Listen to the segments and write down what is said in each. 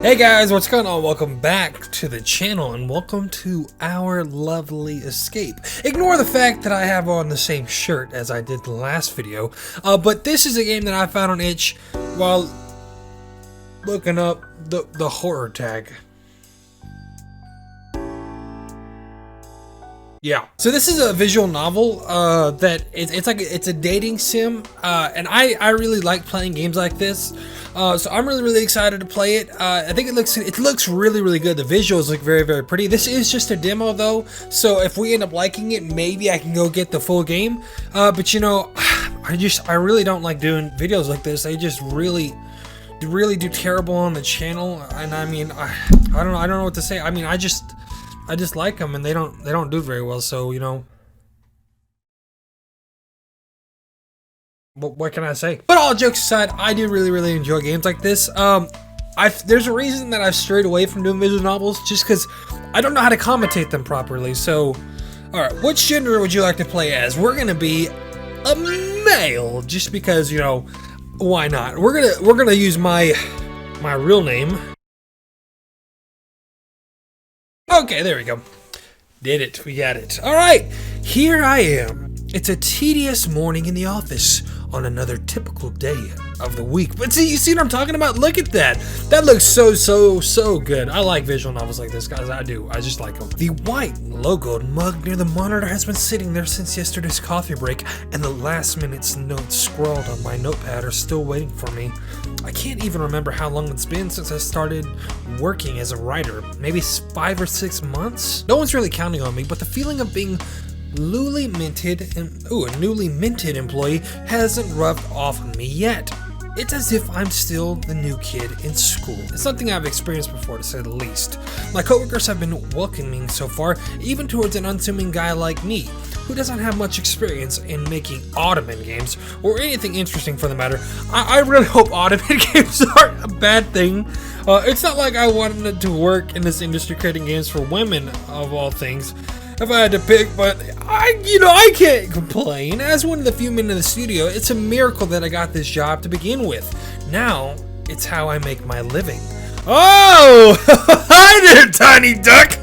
Hey guys, what's going on? Welcome back to the channel and welcome to our lovely escape. Ignore the fact that I have on the same shirt as I did the last video, but this is a game that I found on itch while looking up the horror tag. Yeah. So this is a visual novel that it's a dating sim, and I really like playing games like this. So I'm really excited to play it. I think it looks really good. The visuals look very pretty. This is just a demo though, so if we end up liking it, maybe I can go get the full game. But you know, I really don't like doing videos like this. They just really do terrible on the channel, and I mean, I don't know what to say. I mean, I just like them, and they don't do very well. So you know, what can I say? But all jokes aside, I do really enjoy games like this. There's a reason that I've strayed away from doing visual novels, just because I don't know how to commentate them properly. So, all right, which gender would you like to play as? We're gonna be a male, just because, you know, why not? We're gonna use my real name. Okay, there we go. Did it. We got it. All right, here I am. It's a tedious morning in the office on another typical day of the week. But see, you see what I'm talking about? Look at that. That looks so good. I like visual novels like this, guys. I do. I just like them. The white logoed mug near the monitor has been sitting there since yesterday's coffee break, and the last minute's notes scrawled on my notepad are still waiting for me. I can't even remember how long it's been since I started working as a writer. Maybe 5 or 6 months? No one's really counting on me, but the feeling of being a newly minted employee hasn't rubbed off on me yet. It's as if I'm still the new kid in school. It's something I've experienced before, to say the least. My coworkers have been welcoming so far, even towards an unassuming guy like me, who doesn't have much experience in making Ottoman games, or anything interesting for the matter. I really hope Ottoman games aren't a bad thing. It's not like I wanted to work in this industry creating games for women, of all things, if I had to pick, but I can't complain. As one of the few men in the studio, it's a miracle that I got this job to begin with. Now, it's how I make my living. Oh! Hi there, tiny duck!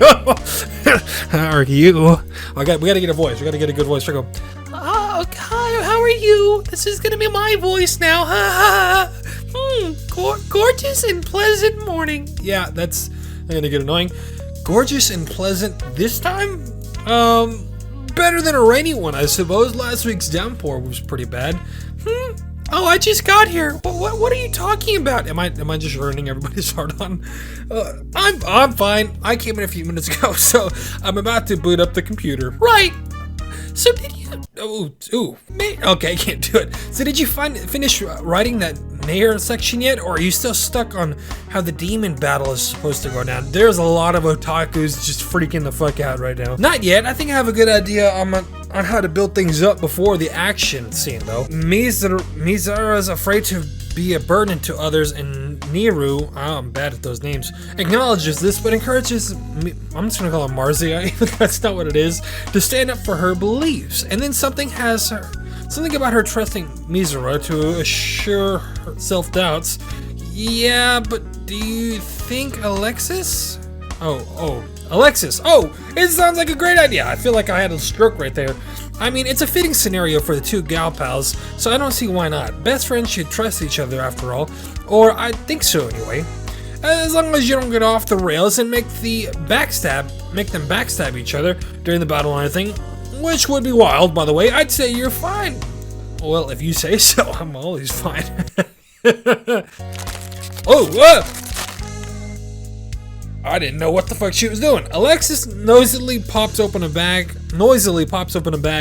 How are you? We gotta get a voice. We gotta get a good voice. Go. Oh, hi, how are you? This is gonna be my voice now. Gorgeous and pleasant morning. Yeah, that's gonna get annoying. Gorgeous and pleasant this time? Better than a rainy one, I suppose. Last week's downpour was pretty bad. Oh, I just got here. What are you talking about? Am I just ruining everybody's heart on? I'm fine. I came in a few minutes ago, so I'm about to boot up the computer. Right. So did you? Okay, I can't do it. So did you finish writing that mayor section yet, or are you still stuck on how the demon battle is supposed to go down? There's a lot of otakus just freaking the fuck out right now. Not yet. I think I have a good idea on how to build things up before the action scene, though. Mizara is afraid to be a burden to others, and Niru, I'm bad at those names, acknowledges this, but encourages me, I'm just gonna call her Marzia, even though that's not what it is, to stand up for her beliefs. And then something about her trusting Mizara to assure her self-doubts. Yeah, but do you think Alexis? Alexis. Oh, it sounds like a great idea. I feel like I had a stroke right there. I mean, it's a fitting scenario for the two gal pals, so I don't see why not. Best friends should trust each other after all, or I think so anyway. As long as you don't get off the rails and make them backstab each other during the battle or anything, which would be wild, by the way, I'd say you're fine. Well, if you say so, I'm always fine. I didn't know what the fuck she was doing. Alexis noisily pops open a bag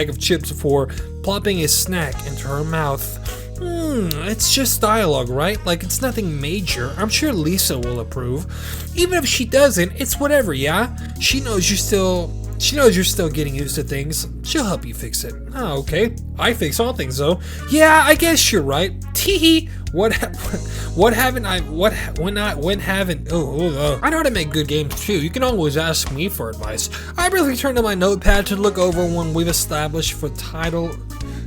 of chips before plopping a snack into her mouth. It's just dialogue, right? Like, it's nothing major. I'm sure Lisa will approve. Even if she doesn't, it's whatever, yeah? She knows you're still getting used to things. She'll help you fix it. Oh, okay. I fix all things, though. Yeah, I guess you're right. Teehee. When haven't? I know how to make good games too. You can always ask me for advice. I really turn to my notepad to look over when we've established for title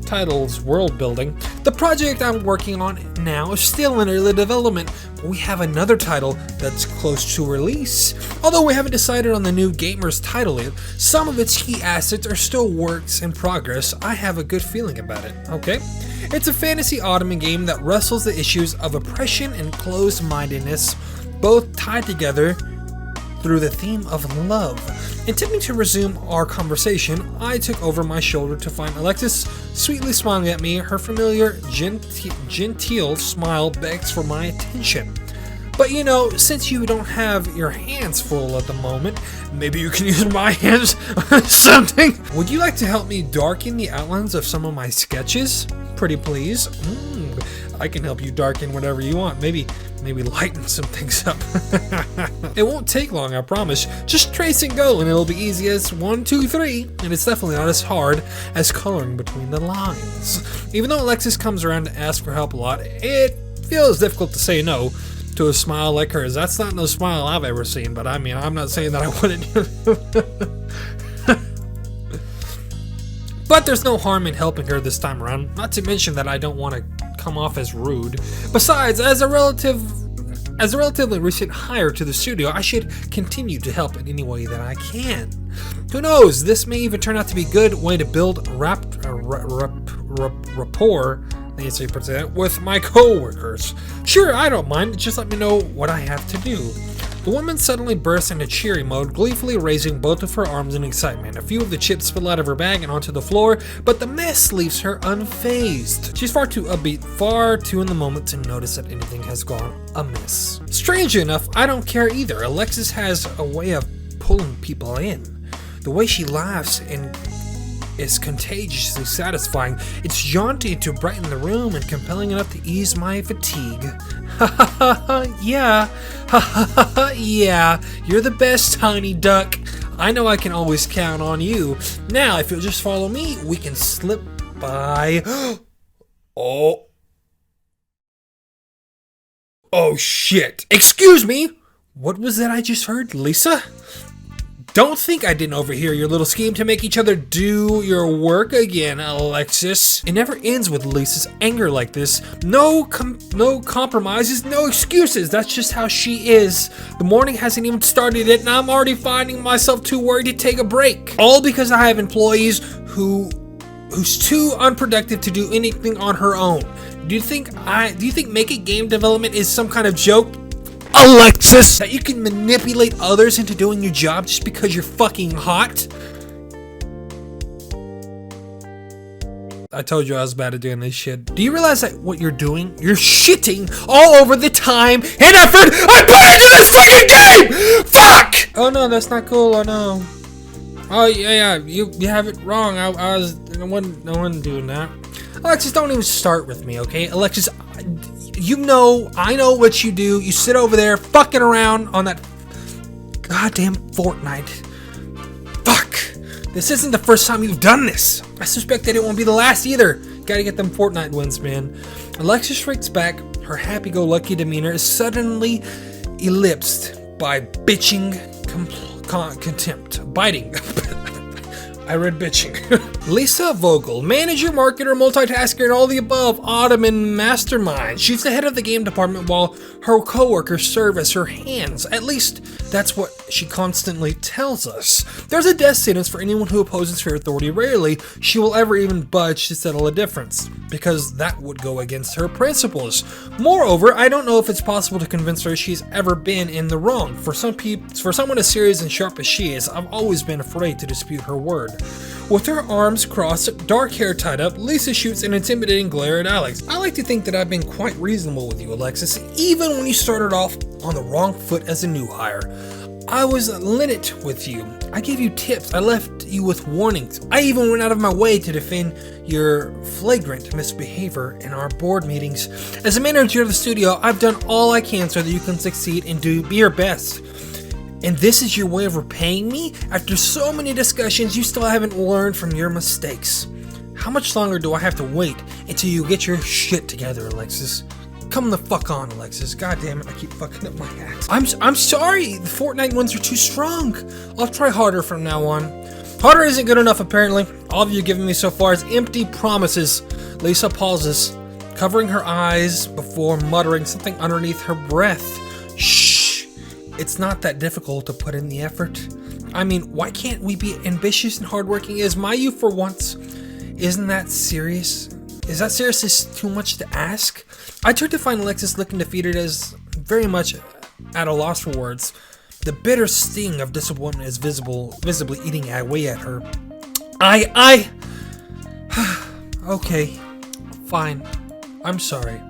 title's world building. The project I'm working on now is still in early development. We have another title that's close to release. Although we haven't decided on the new gamer's title yet, some of its key assets are still works in progress. I have a good feeling about it, okay? It's a fantasy ottoman game that wrestles the issues of oppression and closed-mindedness, both tied together through the theme of love. Intending to resume our conversation, I took over my shoulder to find Alexis sweetly smiling at me. Her familiar, genteel smile begs for my attention. But you know, since you don't have your hands full at the moment, maybe you can use my hands on something. Would you like to help me darken the outlines of some of my sketches? Pretty please. I can help you darken whatever you want. Maybe lighten some things up. It won't take long, I promise. Just trace and go, and it'll be easy as 1, 2, 3. And it's definitely not as hard as coloring between the lines. Even though Alexis comes around to ask for help a lot, it feels difficult to say no to a smile like hers. That's not no smile I've ever seen, but I mean, I'm not saying that I wouldn't. But there's no harm in helping her this time around, not to mention that I don't want to come off as rude. Besides, as a relatively recent hire to the studio, I should continue to help in any way that I can. Who knows, this may even turn out to be a good way to build rapport with my co-workers. Sure, I don't mind, just let me know what I have to do. The woman suddenly burst into cheery mode, gleefully raising both of her arms in excitement. A few of the chips spill out of her bag and onto the floor, but the mess leaves her unfazed. She's far too upbeat, far too in the moment to notice that anything has gone amiss. Strangely enough, I don't care either. Alexis has a way of pulling people in. The way she laughs and is contagiously satisfying. It's jaunty to brighten the room and compelling enough to ease my fatigue. Ha ha ha ha, yeah. Ha ha ha ha, yeah. You're the best, tiny duck. I know I can always count on you. Now, if you'll just follow me, we can slip by. Oh shit. Excuse me. What was that I just heard, Lisa? Don't think I didn't overhear your little scheme to make each other do your work again, Alexis. It never ends with Lisa's anger like this. No compromises, no excuses. That's just how she is. The morning hasn't even started yet, and I'm already finding myself too worried to take a break. All because I have employees who's too unproductive to do anything on her own. Do you think making game development is some kind of joke? Alexis! That you can manipulate others into doing your job just because you're fucking hot? I told you I was bad at doing this shit. Do you realize that what you're doing? You're shitting all over the time and effort I put into this fucking game! Fuck! Oh no, that's not cool, oh no. Oh yeah, you have it wrong. I wasn't doing that. Alexis, don't even start with me, okay? Alexis, I know what you do. You sit over there fucking around on that goddamn Fortnite. Fuck! This isn't the first time you've done this. I suspect that it won't be the last either. Gotta get them Fortnite wins, man. Alexis shrinks back. Her happy-go-lucky demeanor is suddenly ellipsed by bitching contempt. Biting. I read bitching. Lisa Vogel, manager, marketer, multitasker, and all the above Ottoman mastermind. She's the head of the game department while her co-workers serve as her hands. At least, that's what she constantly tells us. There's a death sentence for anyone who opposes her authority. Rarely she will ever even budge to settle a difference, because that would go against her principles. Moreover, I don't know if it's possible to convince her she's ever been in the wrong. For someone as serious and sharp as she is, I've always been afraid to dispute her word. With her arms crossed, dark hair tied up, Lisa shoots an intimidating glare at Alex. I like to think that I've been quite reasonable with you, Alexis, even when you started off on the wrong foot as a new hire. I was lenient with you. I gave you tips. I left you with warnings. I even went out of my way to defend your flagrant misbehavior in our board meetings. As a manager of the studio, I've done all I can so that you can succeed and be your best. And this is your way of repaying me? After so many discussions, you still haven't learned from your mistakes. How much longer do I have to wait until you get your shit together, Alexis? Come the fuck on, Alexis. God damn it, I keep fucking up my act. I'm sorry, the Fortnite ones are too strong. I'll try harder from now on. Harder isn't good enough, apparently. All of you giving me so far is empty promises. Lisa pauses, covering her eyes before muttering something underneath her breath. Shh. It's not that difficult to put in the effort. I mean, why can't we be ambitious and hardworking as Mayu for once? Isn't that serious? Is that seriously too much to ask? I turned to find Alexis looking defeated, as very much at a loss for words. The bitter sting of disappointment is visibly eating away at her. Okay, fine. I'm sorry.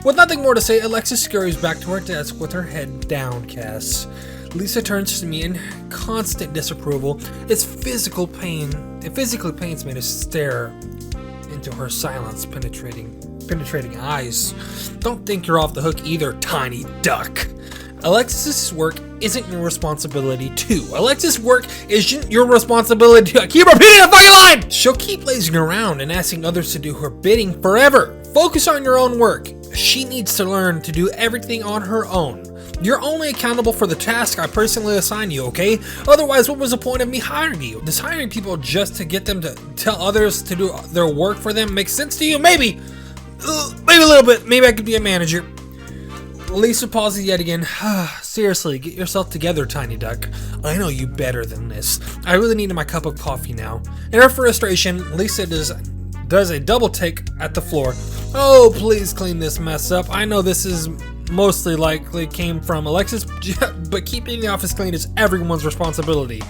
With nothing more to say, Alexis scurries back to her desk with her head downcast. Lisa turns to me in constant disapproval. It physically pains me to stare into her silence, penetrating eyes. Don't think you're off the hook either, tiny duck. Alexis's work isn't your responsibility too. Alexis' work isn't your responsibility too. I keep repeating the fucking line! She'll keep lazing around and asking others to do her bidding forever. Focus on your own work. She needs to learn to do everything on her own. You're only accountable for the task I personally assign you, okay? Otherwise, what was the point of me hiring you? Does hiring people just to get them to tell others to do their work for them make sense to you? Maybe a little bit. Maybe I could be a manager. Lisa pauses yet again. Seriously, get yourself together, tiny duck. I know you better than this. I really need my cup of coffee now. In her frustration, Lisa does a double take at the floor. Oh, please clean this mess up. I know this is mostly likely came from Alexis, but keeping the office clean is everyone's responsibility.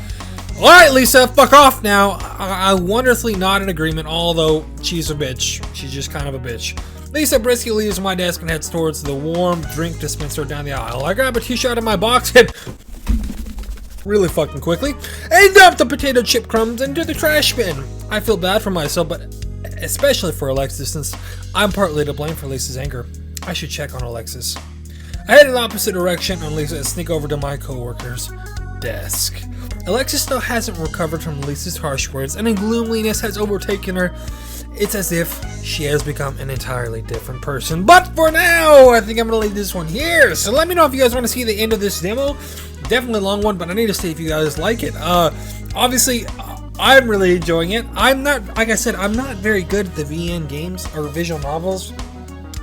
Alright, Lisa, fuck off now. I wonderfully nod in agreement, although she's a bitch. She's just kind of a bitch. Lisa briskly leaves my desk and heads towards the warm drink dispenser down the aisle. I grab a t-shirt out of my box and really fucking quickly and dump the potato chip crumbs into the trash bin. I feel bad for myself, but especially for Alexis, since I'm partly to blame for Lisa's anger. I should check on Alexis. I head in the opposite direction on Lisa and sneak over to my co-worker's desk. Alexis still hasn't recovered from Lisa's harsh words, and a gloominess has overtaken her. It's as if she has become an entirely different person. But for now, I think I'm going to leave this one here. So let me know if you guys want to see the end of this demo. Definitely a long one, but I need to see if you guys like it. Obviously, I'm really enjoying it. I'm not, like I said, I'm not very good at the VN games or visual novels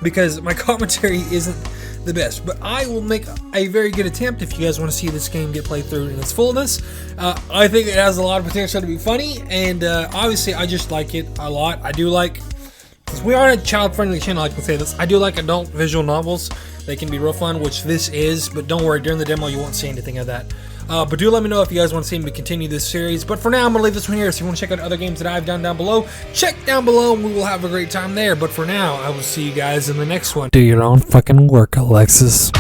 because my commentary isn't the best, but I will make a very good attempt if you guys want to see this game get played through in its fullness. I think it has a lot of potential to be funny, and obviously I just like it a lot. I do like, because we are a child-friendly channel, I can say this, I do like adult visual novels. They can be real fun, which this is, but don't worry, during the demo you won't see anything of that. But do let me know if you guys want to see me continue this series. But for now, I'm going to leave this one here. So if you want to check out other games that I've done down below, check down below and we will have a great time there. But for now, I will see you guys in the next one. Do your own fucking work, Alexis.